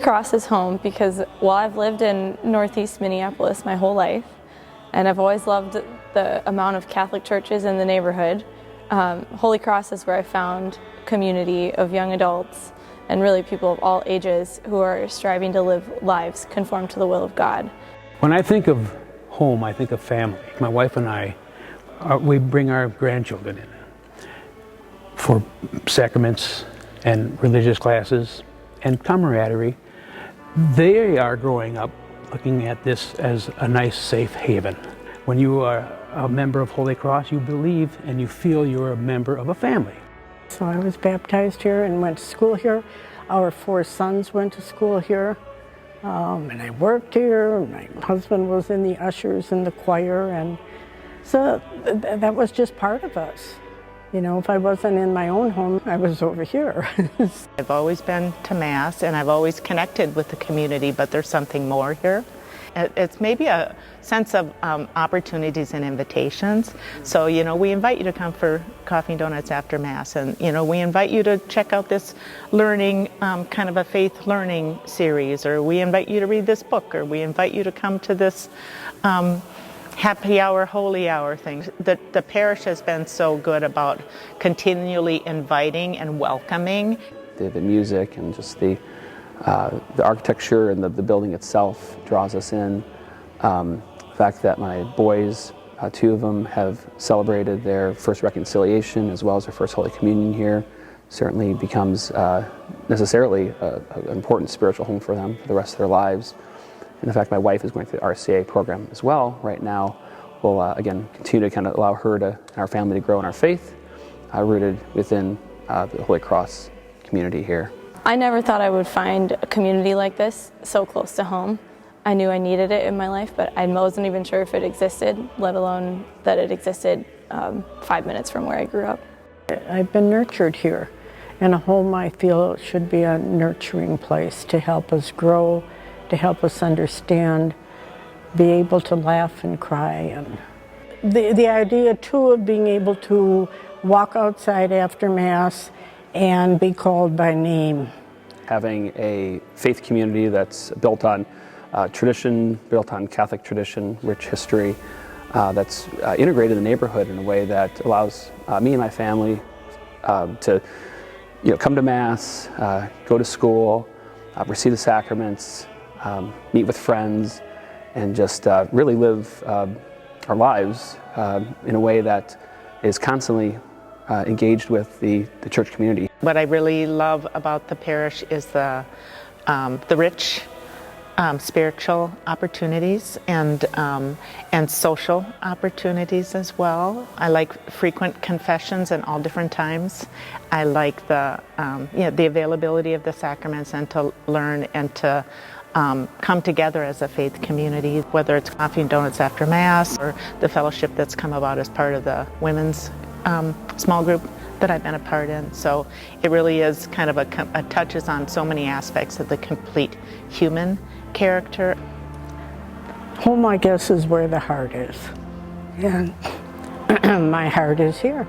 Cross is home because, well, I've lived in Northeast Minneapolis my whole life, and I've always loved the amount of Catholic churches in the neighborhood. Holy Cross is where I found a community of young adults and really people of all ages who are striving to live lives conform to the will of God. When I think of home, I think of family. My wife and I, we bring our grandchildren in for sacraments and religious classes and camaraderie. They are growing up looking at this as a nice, safe haven. When you are a member of Holy Cross, you believe and you feel you're a member of a family. So I was baptized here and went to school here. Our 4 sons went to school here. And I worked here. My husband was in the ushers in the choir, and so that was just part of us. You know, if I wasn't in my own home, I was over here. I've always been to Mass and I've always connected with the community, but there's something more here. It's maybe a sense of opportunities and invitations. So, you know, we invite you to come for coffee and donuts after Mass, and, you know, we invite you to check out this learning, kind of a faith learning series, or we invite you to read this book, or we invite you to come to this happy hour, holy hour thing. The parish has been so good about continually inviting and welcoming. The music and just the architecture and the building itself draws us in. The fact that my boys, 2 of them, have celebrated their first reconciliation as well as their first Holy Communion here certainly becomes necessarily an important spiritual home for them for the rest of their lives. And the fact my wife is going through the RCA program as well right now will again continue to kind of allow her and our family to grow in our faith, rooted within the Holy Cross community here. I never thought I would find a community like this so close to home. I knew I needed it in my life, but I wasn't even sure if it existed, let alone that it existed 5 minutes from where I grew up. I've been nurtured here, and a home, I feel, should be a nurturing place to help us grow, to help us understand, be able to laugh and cry. And the idea, too, of being able to walk outside after Mass and be called by name. Having a faith community that's built on tradition, built on Catholic tradition, rich history, that's integrated in the neighborhood in a way that allows me and my family to come to Mass, go to school, receive the sacraments, meet with friends, and just really live our lives in a way that is constantly engaged with the church community. What I really love about the parish is the rich spiritual opportunities and social opportunities as well. I like frequent confessions in all different times. I like the availability of the sacraments and to learn and to come together as a faith community, whether it's coffee and donuts after Mass or the fellowship that's come about as part of the women's small group that I've been a part in. So it really is kind of a touches on so many aspects of the complete human character. Home, I guess, is where the heart is. And my heart is here.